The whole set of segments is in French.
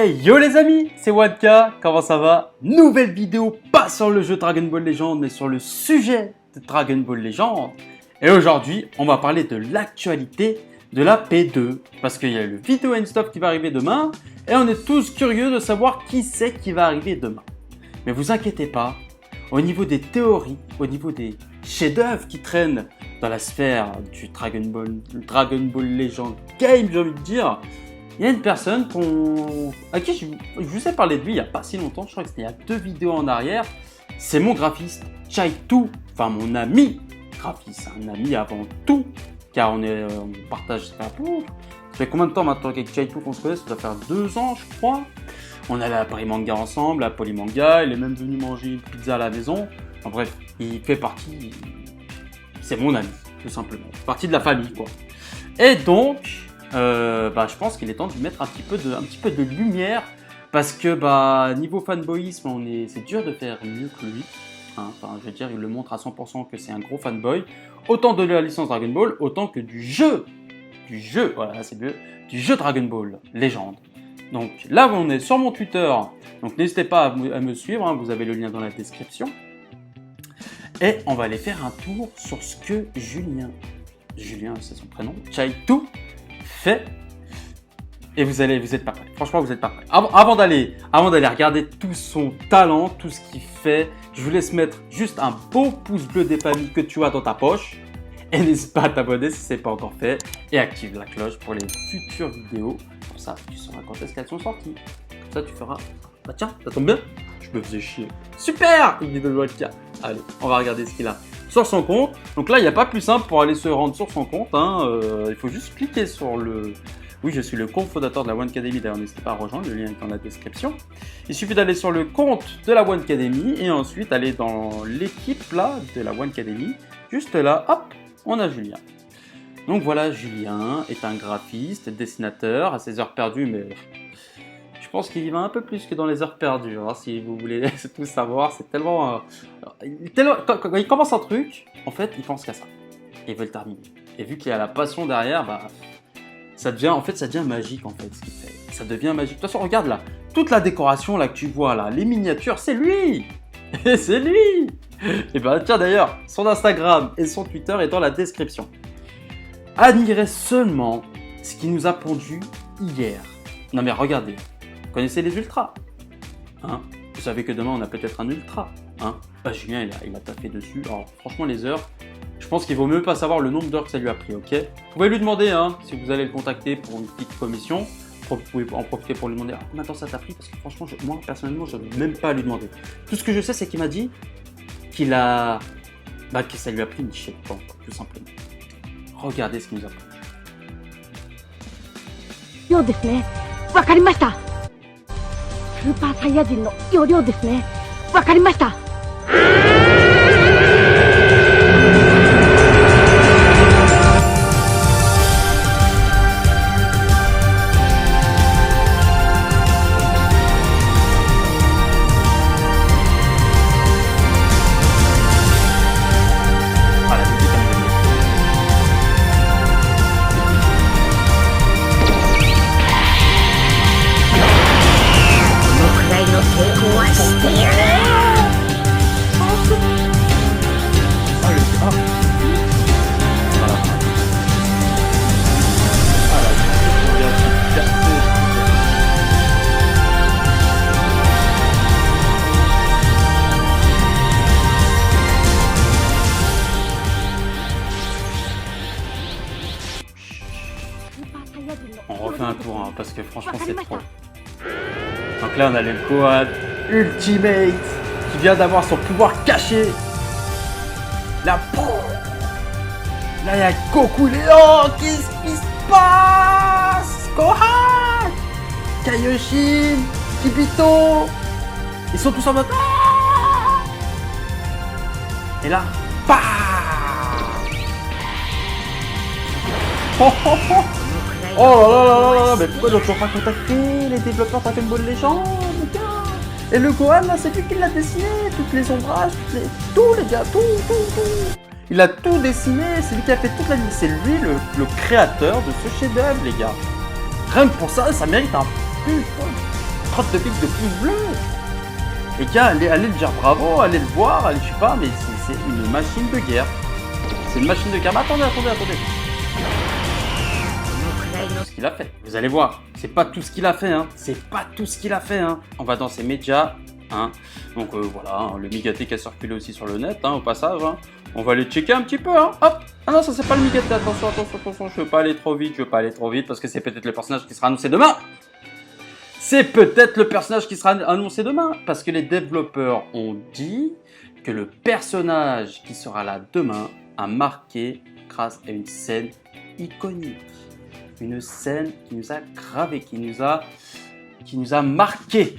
Hey yo les amis, c'est Wanka, comment ça va? Nouvelle vidéo, pas sur le jeu Dragon Ball Legends, mais sur le sujet de Dragon Ball Legends. Et aujourd'hui, on va parler de l'actualité de la P2. Parce qu'il y a le vidéo and stop qui va arriver demain, et on est tous curieux de savoir qui c'est qui va arriver demain. Mais vous inquiétez pas, au niveau des théories, au niveau des chefs-d'œuvre qui traînent dans la sphère du Dragon Ball Legends game, j'ai envie de dire, il y a une personne à qui je vous ai parlé de lui il n'y a pas si longtemps, je crois que c'était il y a 2 vidéos en arrière. C'est mon graphiste, Chaitou, enfin mon ami graphiste, un ami avant tout, car on partage ça. Ça fait combien de temps maintenant avec Chaitou qu'on se connaît? Ça doit faire 2 ans, je crois. On allait à Paris Manga ensemble, à Polymanga, il est même venu manger une pizza à la maison. En bref, il fait partie, c'est mon ami, tout simplement, partie de la famille, quoi. Et donc, je pense qu'il est temps de lui mettre un petit peu de lumière, parce que niveau fanboyisme, c'est dur de faire mieux que lui. Hein. Enfin, je veux dire, il le montre à 100% que c'est un gros fanboy, autant de la licence Dragon Ball, autant que du jeu, voilà, c'est mieux, du jeu Dragon Ball Legends. Donc là, on est sur mon Twitter, donc n'hésitez pas à me suivre, hein, vous avez le lien dans la description. Et on va aller faire un tour sur ce que Julien, c'est son prénom, Chaitou, fait. Et vous êtes pas prêts. Franchement, vous êtes pas prêts. Avant d'aller regarder tout son talent, tout ce qu'il fait, je vous laisse mettre juste un beau pouce bleu des familles que tu as dans ta poche. Et n'hésite pas à t'abonner si ce n'est pas encore fait. Et active la cloche pour les futures vidéos. Comme ça, tu sauras quand est-ce qu'elles sont sorties. Comme ça, tu feras... Bah tiens, ça tombe bien. Je me faisais chier. Super! Une vidéo de Wanka. Allez, on va regarder ce qu'il a sur son compte. Donc là, il n'y a pas plus simple pour aller se rendre sur son compte. Il faut juste cliquer sur le... Oui, je suis le cofondateur de la One Academy. D'ailleurs, n'hésitez pas à rejoindre. Le lien est dans la description. Il suffit d'aller sur le compte de la One Academy et ensuite aller dans l'équipe là de la One Academy. Juste là, hop, on a Julien. Donc voilà, Julien est un graphiste, dessinateur à ses heures perdues, mais je pense qu'il y va un peu plus que dans les heures perdues. Hein, si vous voulez tout savoir, c'est tellement... Quand il commence un truc, en fait, il pense qu'à ça. Et il veut le terminer. Et vu qu'il y a la passion derrière, ça devient magique, en fait, ce qu'il fait. Ça devient magique. De toute façon, regarde là, toute la décoration là que tu vois là, les miniatures, c'est lui. C'est lui. Et tiens d'ailleurs, son Instagram et son Twitter est dans la description. Admirez seulement ce qu'il nous a pondu hier. Non mais regardez, vous connaissez les ultras, hein? Vous savez que demain on a peut-être un ultra, hein? Julien il a tapé dessus. Alors franchement les heures, je pense qu'il vaut mieux pas savoir le nombre d'heures que ça lui a pris, ok? Vous pouvez lui demander, hein, si vous allez le contacter pour une petite commission. Vous pouvez en profiter pour lui demander combien de temps ça t'a pris, parce que franchement moi personnellement je ne vais même pas à lui demander. Tout ce que je sais c'est qu'il m'a dit que ça lui a pris une chèque, tout simplement. Regardez ce qu'il nous a pris. ようですね。わかりました。スーパーサイヤ人の要領ですね。わかりました。On refait un tour, hein, parce que franchement c'est trop. Donc là on a le Gohan Ultimate qui vient d'avoir son pouvoir caché. Là il y a Goku Léon. Qu'est-ce qui se passe? Gohan, Kaioshin, Kibito, ils sont tous en mode... Et là, Oh là là, mais pourquoi ils n'ont toujours pas contacté les développeurs Dragon Ball Legends, les gars? Et le Gohan là, c'est lui qui l'a dessiné, toutes les ombrages, tout les gars, tout. Il a tout dessiné, c'est lui qui a fait toute la ligne, c'est lui le créateur de ce chef-d'œuvre, les gars. Rien que pour ça, ça mérite un putain. trotte de pique de pouce bleu. Les gars, allez le dire bravo, allez le voir, allez, je sais pas, mais c'est une machine de guerre. C'est une machine de guerre. Mais attendez. Ce qu'il a fait. Vous allez voir, c'est pas tout ce qu'il a fait, hein. C'est pas tout ce qu'il a fait, hein. On va dans ses médias, hein. Donc voilà, hein, le Migaté qui a circulé aussi sur le net, hein, au passage, hein. On va aller checker un petit peu, hein. Hop. Ah non, ça c'est pas le Migaté. Attention. Je veux pas aller trop vite, parce que c'est peut-être le personnage qui sera annoncé demain. C'est peut-être le personnage qui sera annoncé demain, parce que les développeurs ont dit que le personnage qui sera là demain a marqué grâce à une scène iconique. Une scène qui nous a gravé, qui nous a marqué.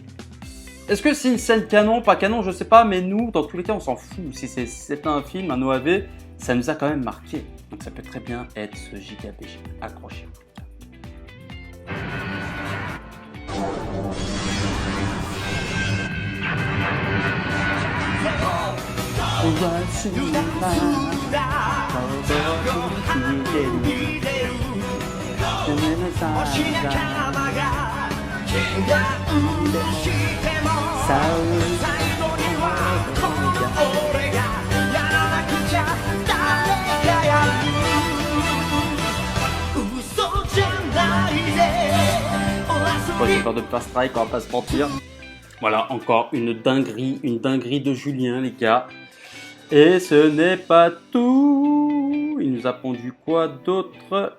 Est-ce que c'est une scène canon, pas canon, je sais pas, mais nous, dans tous les cas, on s'en fout. Si c'est un film, un OAV, ça nous a quand même marqué. Donc ça peut très bien être ce giga BG. Accrochez-vous. J'ai peur de me faire strike, on va pas se mentir. Voilà, encore une dinguerie de Julien, les gars. Et ce n'est pas tout. Il nous a pondu quoi d'autre?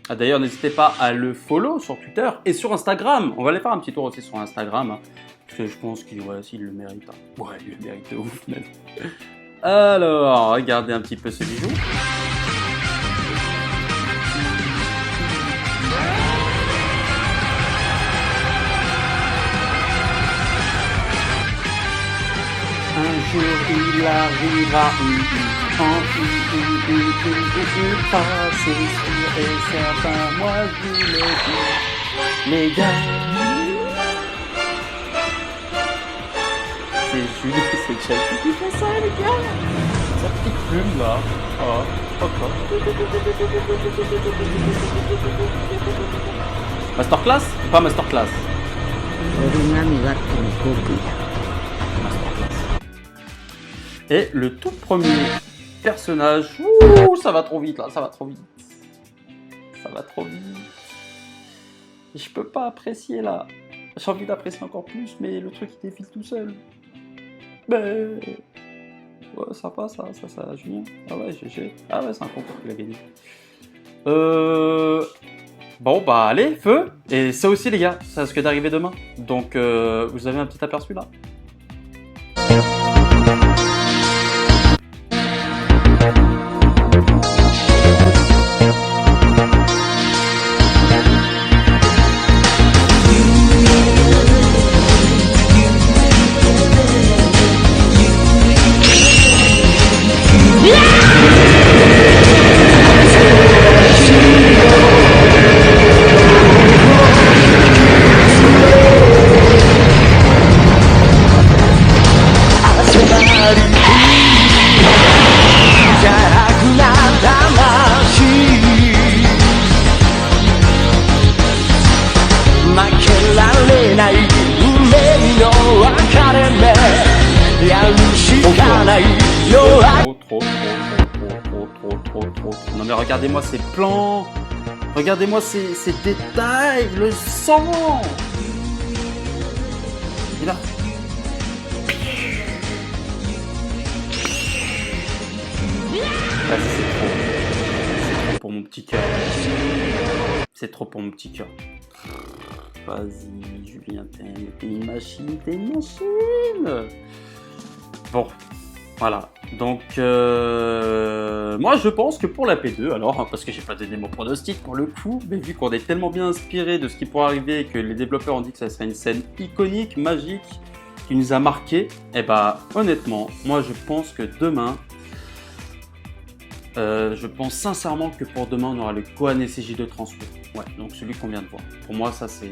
Ah, d'ailleurs, n'hésitez pas à le follow sur Twitter et sur Instagram. On va aller faire un petit tour aussi sur Instagram. Hein, parce que je pense qu'il le mérite. Hein. Ouais, il le mérite de ouf, même. Alors, regardez un petit peu ce bijou. Un jour il arrivera, c'est sûr et certain, moi je vous le dis, les gars. C'est Julie, c'est Chelsea qui fait ça, les gars. Sa petite plume là. Oh, Masterclass ou pas masterclass? Et le tout premier personnage, ouh, ça va trop vite là, ça va trop vite. Je peux pas apprécier là. J'ai envie d'apprécier encore plus, mais le truc il défile tout seul. Mais ouais, sympa ça, Julien. Ah ouais, GG. Ah ouais, c'est un concours qu'il a gagné. Bon bah allez, feu. Et ça aussi les gars, ça risque d'arriver demain. Donc vous avez un petit aperçu là. Non mais regardez-moi ces plans, regardez-moi ces détails, le sang. Et là. C'est trop pour mon petit cœur. C'est trop pour mon petit cœur. Vas-y, Julien, t'es une machine, Bon, voilà. Donc, moi je pense que pour la P2, alors, parce que j'ai pas donné mon pronostic pour le coup, mais vu qu'on est tellement bien inspiré de ce qui pourrait arriver et que les développeurs ont dit que ça serait une scène iconique, magique, qui nous a marqué, et bah honnêtement, moi je pense que demain, je pense sincèrement que pour demain on aura le Gohan SCJ2 Transfo. Ouais, donc celui qu'on vient de voir. Pour moi ça c'est...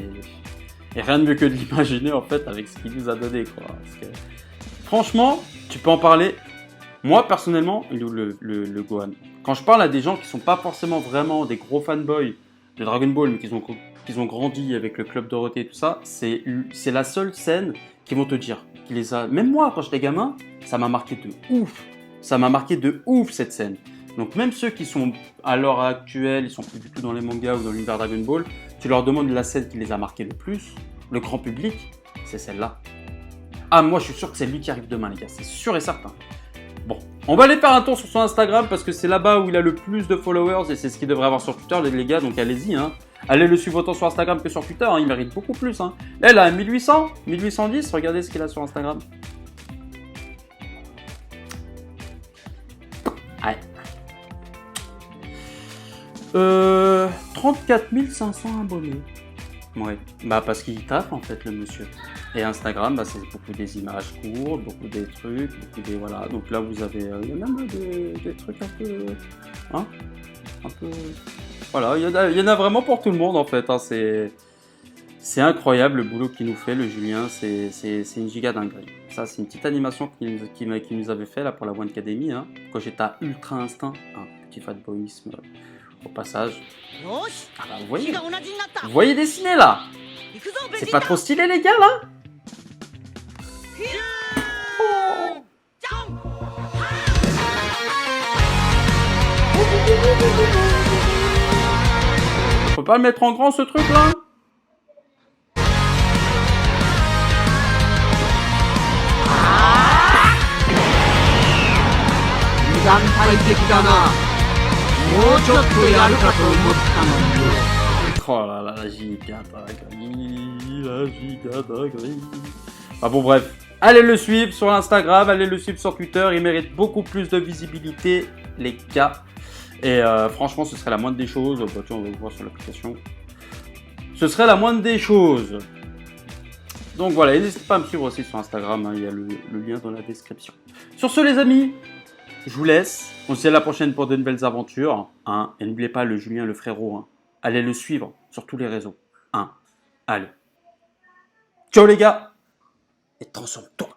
Et rien de mieux que de l'imaginer en fait avec ce qu'il nous a donné quoi. Parce que... Franchement, tu peux en parler. Moi personnellement, le Gohan. Quand je parle à des gens qui sont pas forcément vraiment des gros fanboys de Dragon Ball, mais qui ont qu'ils ont grandi avec le Club Dorothée et tout ça, c'est la seule scène qu'ils vont te dire. Qui les a... Même moi, quand j'étais gamin, ça m'a marqué de ouf. Ça m'a marqué de ouf cette scène. Donc même ceux qui sont à l'heure actuelle, ils sont plus du tout dans les mangas ou dans l'univers Dragon Ball, tu leur demandes la scène qui les a marqués le plus, le grand public, c'est celle-là. Ah, moi je suis sûr que c'est lui qui arrive demain les gars, c'est sûr et certain. Bon, on va aller faire un tour sur son Instagram parce que c'est là-bas où il a le plus de followers et c'est ce qu'il devrait avoir sur Twitter les gars, donc allez-y. Hein. Allez le suivre autant sur Instagram que sur Twitter, hein, il mérite beaucoup plus. Hein. Là, il a 1800, 1810, regardez ce qu'il a sur Instagram. Ouais. 34 500 abonnés. Ouais, bah parce qu'il taffe en fait le monsieur. Et Instagram, bah c'est beaucoup des images courtes, beaucoup des trucs, beaucoup des voilà. Donc là vous avez, il y a même des trucs un peu, hein, un peu, voilà, il y en a vraiment pour tout le monde en fait. Hein, c'est incroyable le boulot qu'il nous fait le Julien, c'est une giga dinguerie. Ça c'est une petite animation qu'il nous avait fait là pour la One Academy, hein, quand j'étais à Ultra Instinct, hein, petit fanboyisme. Au passage. Ah bah vous voyez dessiner là. C'est pas trop stylé les gars là. Oh. On peut pas le mettre en grand ce truc là. Oh là là, la giga dinguerie. Ah bon bref, allez le suivre sur Instagram, allez le suivre sur Twitter, il mérite beaucoup plus de visibilité les gars. Et franchement ce serait la moindre des choses, bah, tiens, on va le voir sur l'application. Ce serait la moindre des choses. Donc voilà, n'hésitez pas à me suivre aussi sur Instagram, hein, il y a le lien dans la description. Sur ce les amis, je vous laisse. On se dit à la prochaine pour de nouvelles aventures. Hein. Et n'oubliez pas le Julien, le frérot. Hein. Allez le suivre sur tous les réseaux. Hein. Allez. Ciao les gars. Et transforme-toi.